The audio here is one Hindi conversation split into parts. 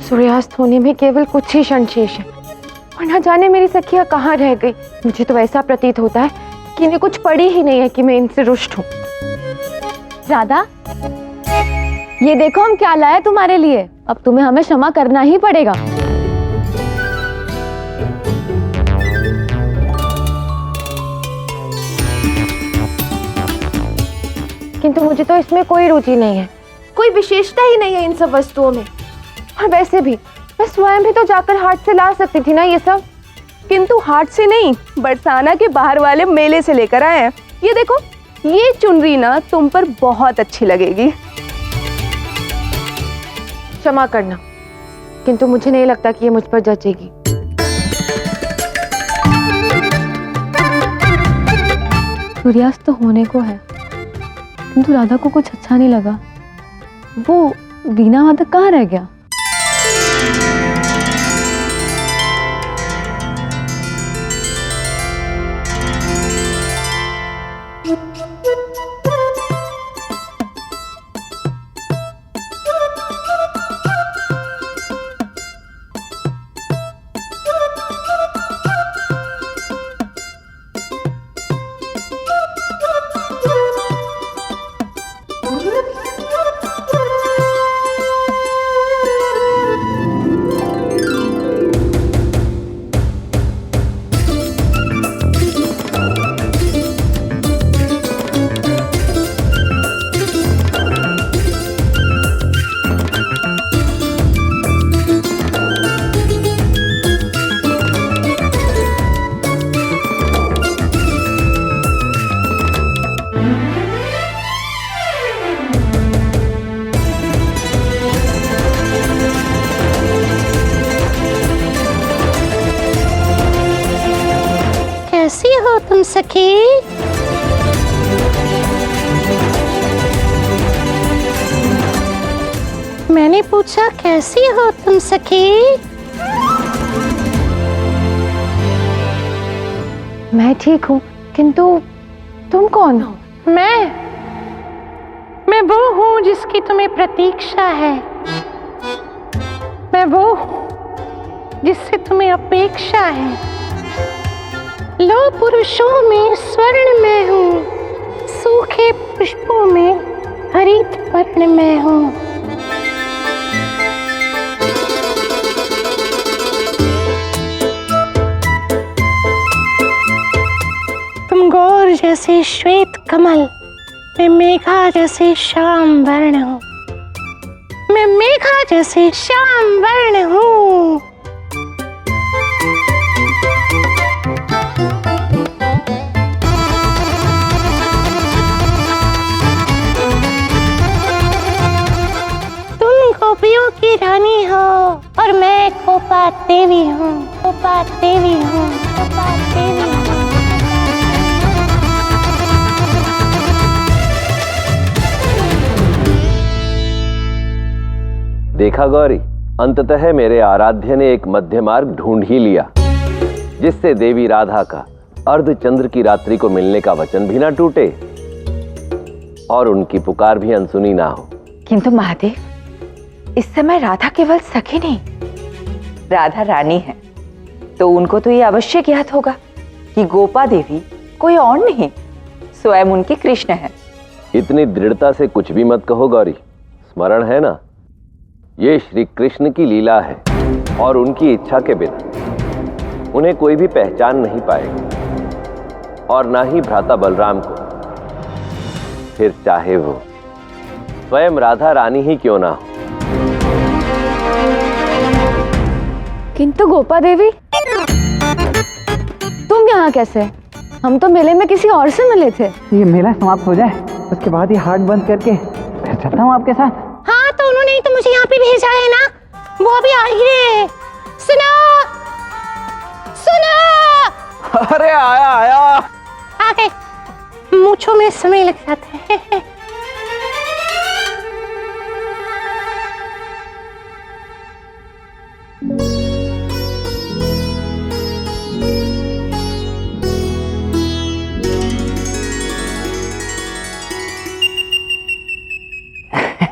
सूर्यास्त होने में केवल कुछ ही क्षण शेष है और न जाने मेरी सखियां कहाँ रह गई। मुझे तो ऐसा प्रतीत होता है कि इन्हें कुछ पड़ी ही नहीं है कि मैं इनसे रुष्ट हूँ। राधा, ये देखो हम क्या लाए तुम्हारे लिए। अब तुम्हें हमें क्षमा करना ही पड़ेगा। किंतु मुझे तो इसमें कोई रुचि नहीं है, कोई विशेषता ही नहीं है इन सब वस्तुओं में। और वैसे भी मैं स्वयं भी तो जाकर हाट से ला सकती थी ना ये सब। किंतु हाट से नहीं, बरसाना के बाहर वाले मेले से लेकर आए हैं। ये देखो, ये चुनरी ना तुम पर बहुत अच्छी लगेगी। क्षमा करना, किंतु मुझे नहीं लगता कि ये मुझ पर जचेगी। सूर्यास्त तो होने को है, किंतु राधा को कुछ अच्छा नहीं लगा। वो वीणा वादक कहाँ रह गया? कैसी हो तुम सखी? मैंने पूछा कैसी हो तुम सखी? मैं ठीक हूँ, किंतु तुम कौन हो? मैं वो हूँ जिसकी तुम्हें प्रतीक्षा है। मैं वो हूँ जिससे तुम्हें अपेक्षा है। लो पुरुषों में स्वर्ण मैं हूँ, सूखे पुष्पों में हरित वर्ण मैं हूँ। तुम गौर जैसे श्वेत कमल, मैं मेघा जैसे श्याम वर्ण हूँ। मैं मेघा जैसे श्याम वर्ण हूँ। गोपियों की रानी हो और मैं गोपा देवी हूँ। गोपा देवी हूँ। गोपा देवी हूँ। देखा गौरी, अंततः मेरे आराध्य ने एक मध्य मार्ग ढूंढ ही लिया, जिससे देवी राधा का अर्धचंद्र की रात्रि को मिलने का वचन भी ना टूटे और उनकी पुकार भी अनसुनी ना हो। किंतु महादेव, इस समय राधा केवल सखी नहीं, राधा रानी है, तो उनको तो ये अवश्य ज्ञात होगा कि गोपा देवी कोई और नहीं, स्वयं उनके कृष्ण है। इतनी दृढ़ता से कुछ भी मत कहो गौरी। स्मरण है ना, ये श्री कृष्ण की लीला है और उनकी इच्छा के बिना उन्हें कोई भी पहचान नहीं पाएगा, और ना ही भ्राता बलराम को, फिर चाहे वो स्वयं राधा रानी ही क्यों ना हो। किंतु गोपा देवी, तुम यहाँ कैसे? हम तो मेले में किसी और से मिले थे। ये मेला समाप्त हो जाए, उसके बाद ही हाट बंद करके फिर चलता हूँ आपके साथ। हाँ, तो उन्होंने ही तो मुझे यहाँ पे भेजा है ना, वो अभी आ ही रहे। सुनो, सुनो। अरे आया आया। आ गए। मूंछों में समय लग जाता है।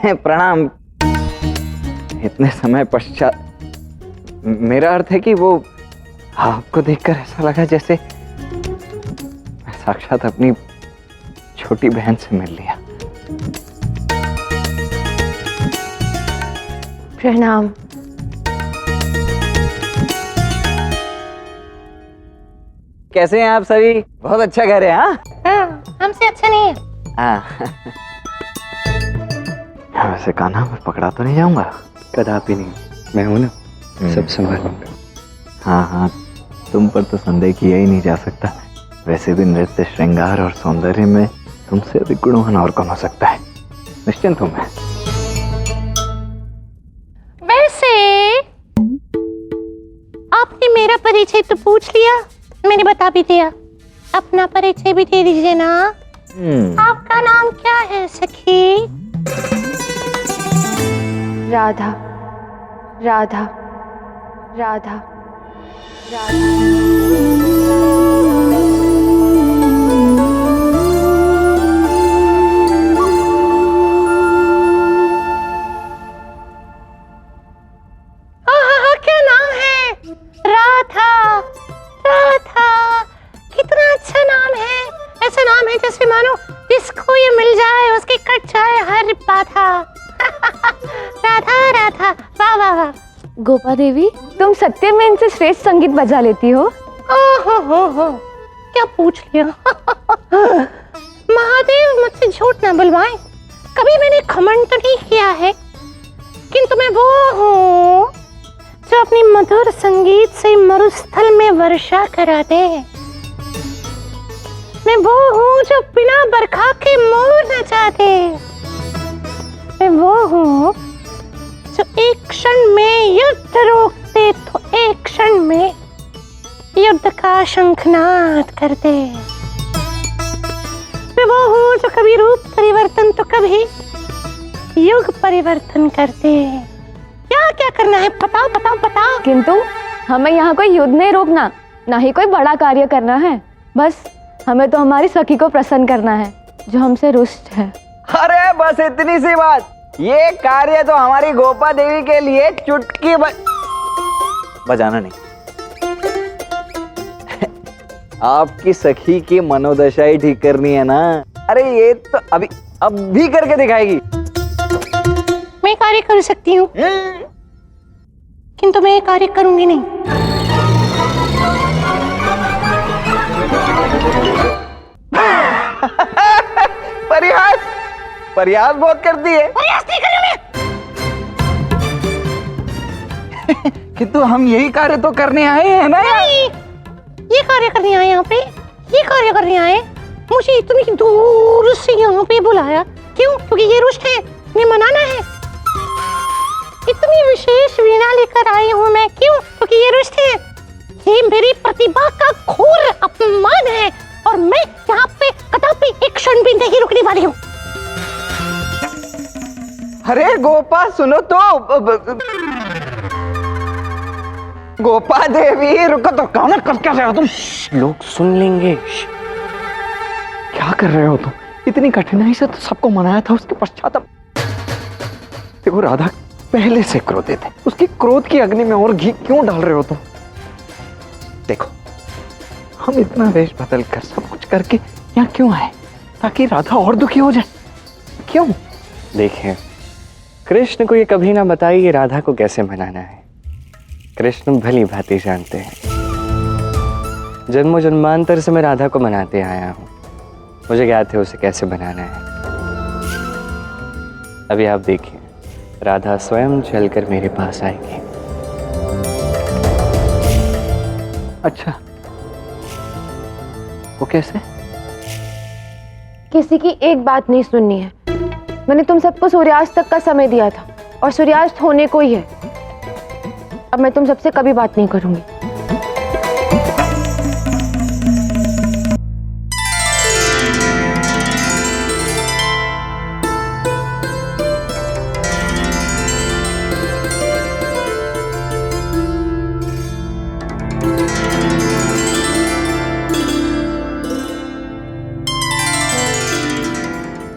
प्रणाम। इतने समय पश्चात, मेरा अर्थ है कि वो आपको देखकर ऐसा लगा जैसे मैं साक्षात अपनी छोटी बहन से मिल लिया। प्रणाम। कैसे हैं आप सभी? बहुत अच्छा घर है। हाँ हाँ, हमसे अच्छा नहीं है। हाँ। वैसे कान्हा मैं पकड़ा तो नहीं जाऊंगा? कदापि नहीं, मैं हूं ना, सब संभालूंगा। हाँ हाँ, तुम पर तो संदेह किया ही नहीं जा सकता। वैसे भी नृत्य, श्रृंगार और सौंदर्य में तुमसे अधिक गुणवान और कौन हो सकता है। निश्चिंत हूं मैं। वैसे आपने मेरा परिचय तो पूछ लिया, मैंने बता भी दिया, अपना परिचय भी दे दीजिए ना। आपका नाम क्या है सखी? राधा, राधा, राधा, राधा। क्या नाम है? राधा। राधा, कितना अच्छा नाम है। ऐसा नाम है जैसे मानो जिसको ये मिल जाए उसकी कट जाए हर बाधा। राधा राधा, वाह वाह वाह। गोपा देवी, तुम सत्य में इनसे श्रेष्ठ संगीत बजा लेती हो। हो, क्या पूछ लिया। महादेव मुझसे झूठ ना बुलवाएं, कभी मैंने घमंड तो नहीं किया है, किंतु मैं वो हूँ जो अपनी मधुर संगीत से मरुस्थल में वर्षा करा दे। मैं वो हूँ जो बिना बरखा के मोर नचा दे। मैं वो हूँ जो एक क्षण में युद्ध रोक दे तो एक क्षण में युद्ध का शंखनाद कर दे। मैं वो हूँ जो कभी रूप परिवर्तन तो कभी युग परिवर्तन कर दे। क्या क्या करना है बताओ बताओ बताओ। किंतु हमें यहाँ कोई युद्ध नहीं रोकना, ना ही कोई बड़ा कार्य करना है। बस हमें तो हमारी सखी को प्रसन्न करना है जो हमसे रुष्ट है। अरे बस इतनी सी बात। ये कार्य तो हमारी गोपा देवी के लिए चुटकी बजाना नहीं। आपकी सखी की मनोदशा ही ठीक करनी है ना। अरे ये तो अब भी करके दिखाएगी। मैं कार्य कर सकती हूँ, किंतु मैं कार्य करूंगी नहीं। प्रयास बहुत करती है। प्रयास नहीं करूंगी। किंतु हम यही कार्य तो करने आए हैं ना। नहीं, ये कार्य करने आए यहाँ पे, ये कार्य करने आए। मुझे इतनी दूर से यहाँ पे बुलाया क्यों? क्योंकि ये रुष्ट है, ये मनाना है। इतनी विशेष वीणा लेकर आई हूँ मैं क्यों? क्योंकि ये रुष्ट है। ये मेरी प्रतिभा का घोर अपमान है और मैं यहाँ पे कदापि एक क्षण भी नहीं रुकने वाली हूँ। अरे गोपा सुनो तो। गोपा देवी रुको तो। कौन कर क्या रहे हो तुम? लोग सुन लेंगे। क्या कर रहे हो तुम? इतनी कठिनाई से तो सबको मनाया था, उसके पश्चात अब देखो राधा पहले से क्रोधित है। उसकी क्रोध की अग्नि में और घी क्यों डाल रहे हो तुम? देखो हम इतना वेश बदल कर सब कुछ करके यहाँ क्यों आए? ताकि राधा और दुखी हो जाए। क्यों? देखें, कृष्ण को ये कभी ना बताइए कि राधा को कैसे मनाना है। कृष्ण भली भांति जानते हैं। जन्मों जन्मांतर से मैं राधा को मनाते आया हूँ। मुझे ज्ञात है उसे कैसे बनाना है। अभी आप देखिए, राधा स्वयं चलकर मेरे पास आएगी। अच्छा, वो कैसे? किसी की एक बात नहीं सुननी है। मैंने तुम सबको सूर्यास्त तक का समय दिया था और सूर्यास्त होने को ही है। अब मैं तुम सबसे कभी बात नहीं करूंगी।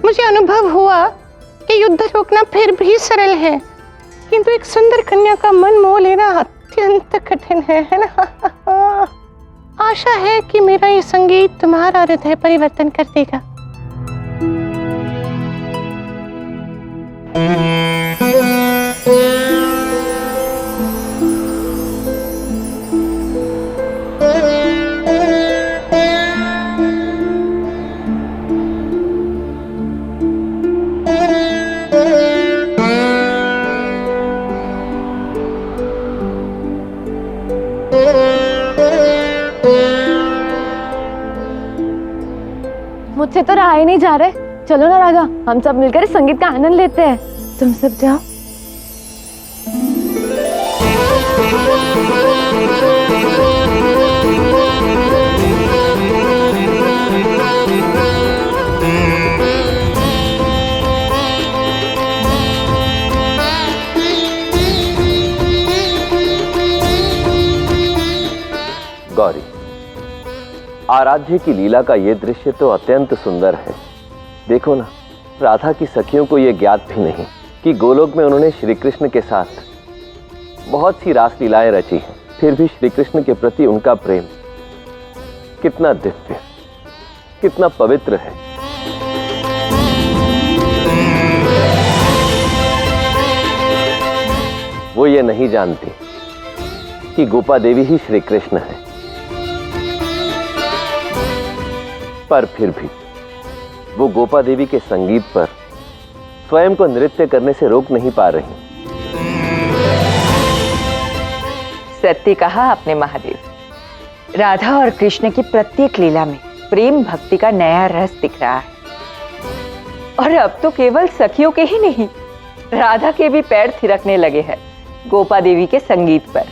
मुझे अनुभव हुआ कि ये युद्ध रोकना फिर भी सरल है, किंतु एक सुंदर कन्या का मन मोह लेना अत्यंत कठिन है ना। आशा है कि मेरा ये संगीत तुम्हारा हृदय परिवर्तन कर देगा। मुझसे तो रहा ही नहीं जा रहे। चलो ना राधा, हम सब मिलकर इस संगीत का आनंद लेते हैं। तुम सब जाओ। गौरी, आराध्य की लीला का ये दृश्य तो अत्यंत सुंदर है। देखो ना, राधा की सखियों को यह ज्ञात भी नहीं कि गोलोक में उन्होंने श्री कृष्ण के साथ बहुत सी रास लीलाएं रची हैं, फिर भी श्री कृष्ण के प्रति उनका प्रेम कितना दिव्य, कितना पवित्र है। वो ये नहीं जानती कि गोपा देवी ही श्री कृष्ण है, पर फिर भी वो गोपा देवी के संगीत पर स्वयं को नृत्य करने से रोक नहीं पा रही। सत्य कहा आपने महादेव। राधा और कृष्ण की प्रत्येक लीला में प्रेम भक्ति का नया रस दिख रहा है, और अब तो केवल सखियों के ही नहीं, राधा के भी पैर थिरकने लगे हैं गोपा देवी के संगीत पर।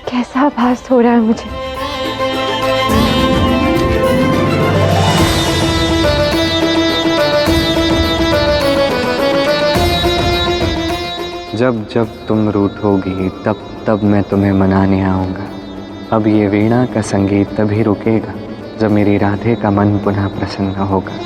कैसा आभास हो रहा है मुझे। जब जब तुम रूठोगी तब तब मैं तुम्हें मनाने आऊँगा। अब ये वीणा का संगीत तभी रुकेगा जब मेरी राधे का मन पुनः प्रसन्न होगा।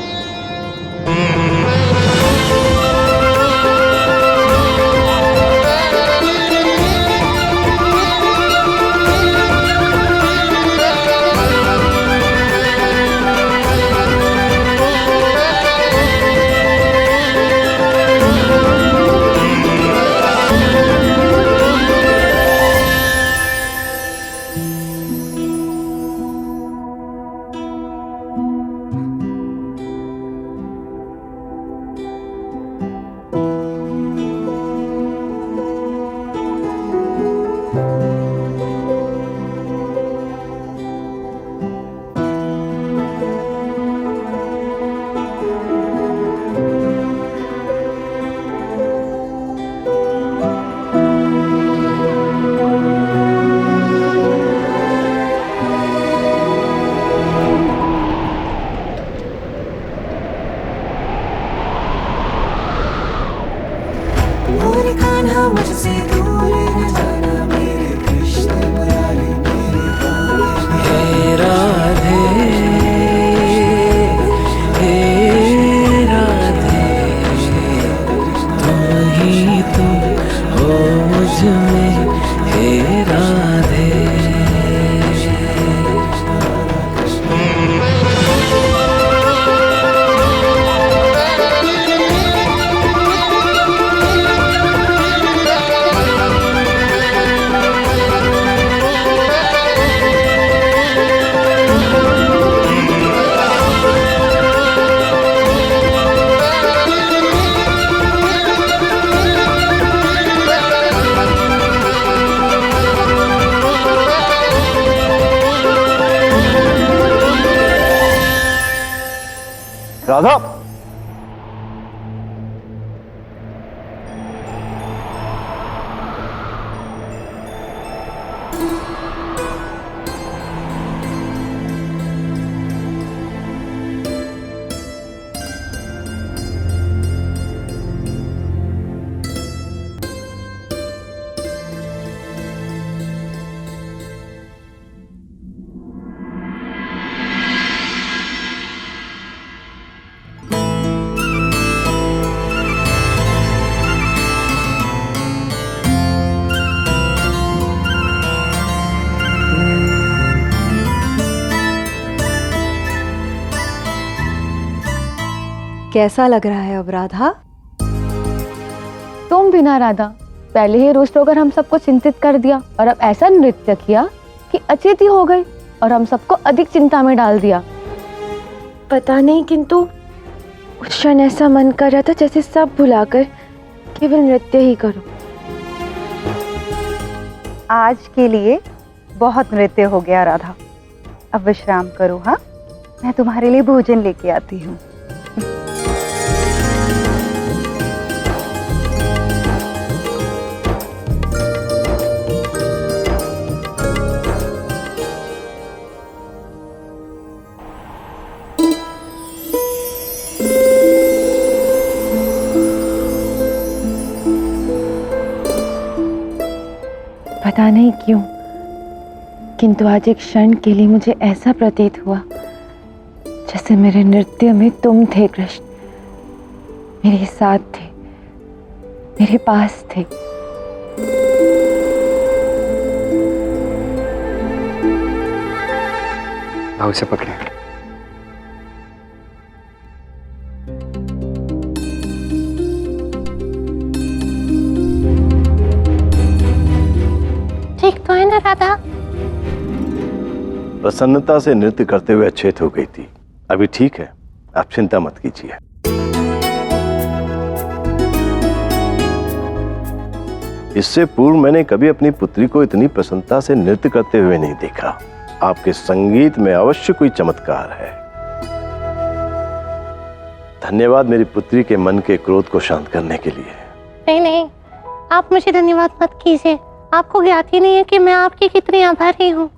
राधा, कैसा लग रहा है अब राधा? तुम बिना राधा पहले ही रुष्ट होकर हम सबको चिंतित कर दिया और अब ऐसा नृत्य किया कि अचेती हो गई और हम सबको अधिक चिंता में डाल दिया। पता नहीं, किंतु उस क्षण ऐसा मन कर रहा था जैसे सब भुलाकर केवल नृत्य ही करो। आज के लिए बहुत नृत्य हो गया राधा, अब विश्राम करो। हाँ, मैं तुम्हारे लिए भोजन लेके आती हूँ। पता नहीं क्यों, किंतु आज एक क्षण के लिए मुझे ऐसा प्रतीत हुआ जैसे मेरे नृत्य में तुम थे कृष्ण, मेरे साथ थे, मेरे पास थे। आओ इसे पकड़े। ठीक तो है ना राधा? प्रसन्नता से नृत्य करते हुए अचेत हो गई थी, अभी ठीक है, आप चिंता मत कीजिए। इससे पूर्व मैंने कभी अपनी पुत्री को इतनी प्रसन्नता से नृत्य करते हुए नहीं देखा। आपके संगीत में अवश्य कोई चमत्कार है। धन्यवाद मेरी पुत्री के मन के क्रोध को शांत करने के लिए। नहीं नहीं, आप मुझे धन्यवाद मत कीजिए। आपको ज्ञात ही नहीं है कि मैं आपकी कितनी आभारी हूँ।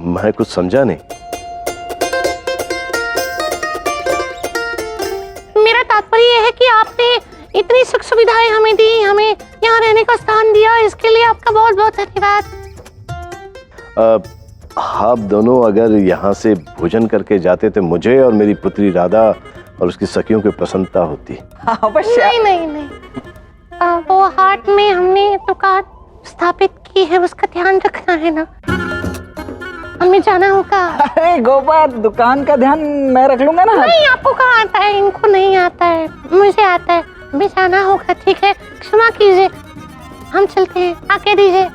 मैं कुछ समझा नहीं। मेरा तात्पर्य यह है कि आपने इतनी सुख सुविधाएं हमें दी, हमें यहाँ रहने का स्थान दिया, इसके लिए आपका बहुत बहुत धन्यवाद। आप दोनों अगर यहाँ से भोजन करके जाते तो मुझे और मेरी पुत्री राधा और उसकी सखियों की प्रसन्नता होती। नहीं नहीं नहीं, वो हाट में हमने दुकान स्थापित की है, उसका ध्यान रखना है ना, हमें जाना होगा। अरे गोपा, दुकान का ध्यान मैं रख लूंगा ना। नहीं, आपको कहाँ आता है? इनको नहीं आता है, मुझे आता है। हमें जाना होगा, ठीक है, क्षमा कीजिए, हम चलते हैं, आके दीजिए।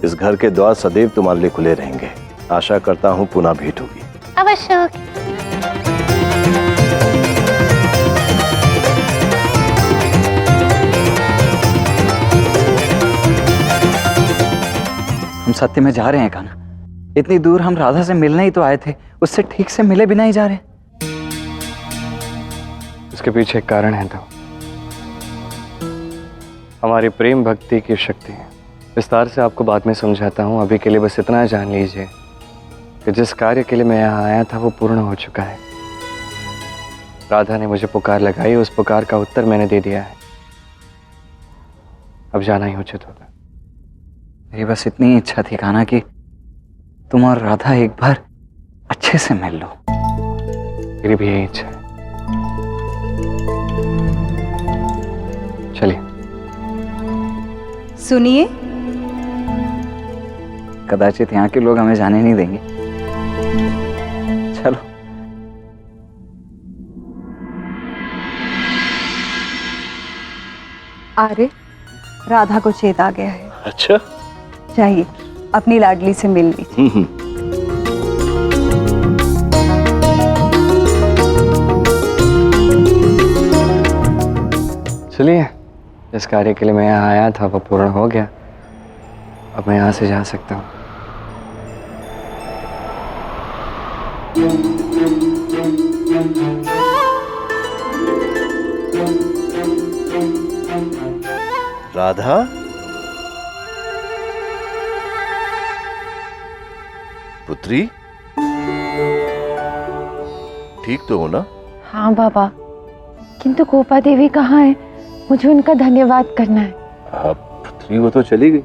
इस घर के द्वार सदैव तुम्हारे लिए खुले रहेंगे। आशा करता हूँ पुनः भेंट होगी। अवश्य होगी। हम सत्य में जा रहे हैं कान्हा? इतनी दूर हम राधा से मिलने ही तो आए थे, उससे ठीक से मिले बिना ही जा रहे। इसके पीछे एक कारण है, तो हमारी प्रेम भक्ति की शक्ति है। विस्तार से आपको बाद में समझाता हूँ, अभी के लिए बस इतना जान लीजिए कि जिस कार्य के लिए मैं यहाँ आया था वो पूर्ण हो चुका है। राधा ने मुझे पुकार लगाई, उस पुकार का उत्तर मैंने दे दिया है। अब जाना ही उचित होगा। मेरी बस इतनी इच्छा थी कान्हा कि तुम और राधा एक बार अच्छे से मिल लो। मेरी भी यही इच्छा है। चलिए। सुनिए, कदाचित यहाँ के लोग हमें जाने नहीं देंगे। चलो। आर्य, राधा को चेत आ गया है। अच्छा, चाहिए अपनी लाडली से मिल लीजिए। चलिए, जिस कार्य के लिए मैं यहाँ आया था वो पूर्ण हो गया। अब मैं यहाँ से जा सकता हूँ। राधा, पुत्री, ठीक तो हो ना? हाँ बाबा, किंतु गोपा देवी कहाँ है? मुझे उनका धन्यवाद करना है। पुत्री वो तो चली गई।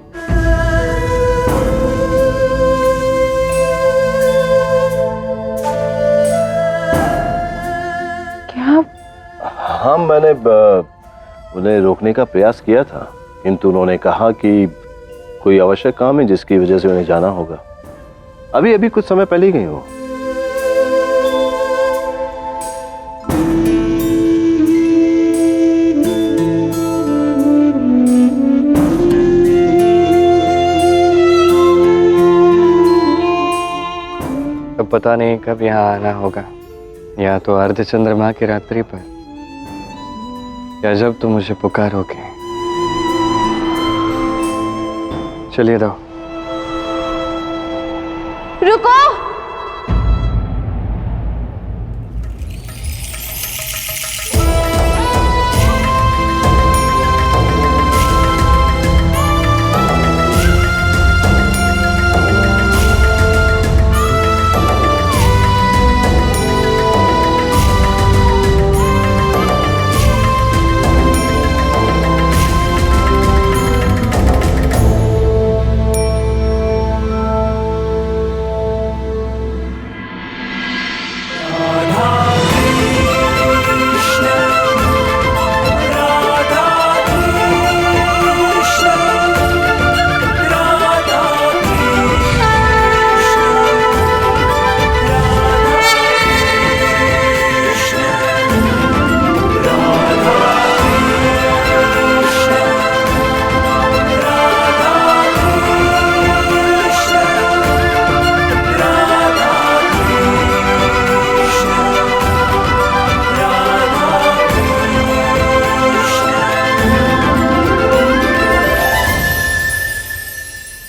क्या? हाँ, मैंने उन्हें रोकने का प्रयास किया था, किंतु उन्होंने कहा कि कोई आवश्यक काम है जिसकी वजह से उन्हें जाना होगा। अभी अभी कुछ समय पहले ही गई हो। पता नहीं कब यहाँ आना होगा, या तो अर्ध चंद्रमा की रात्रि पर, या जब तुम मुझे पुकारोगे। चलिए दो। रुको।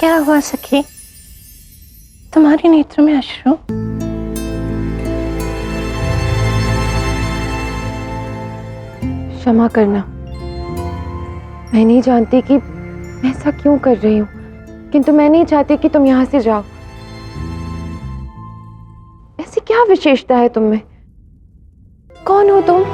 क्या हुआ सखी, तुम्हारे नेत्र में अश्रु? क्षमा करना, मैं नहीं जानती कि मैं ऐसा क्यों कर रही हूँ, किंतु मैं नहीं चाहती कि तुम यहाँ से जाओ। ऐसी क्या विशेषता है तुम में? कौन हो तुम?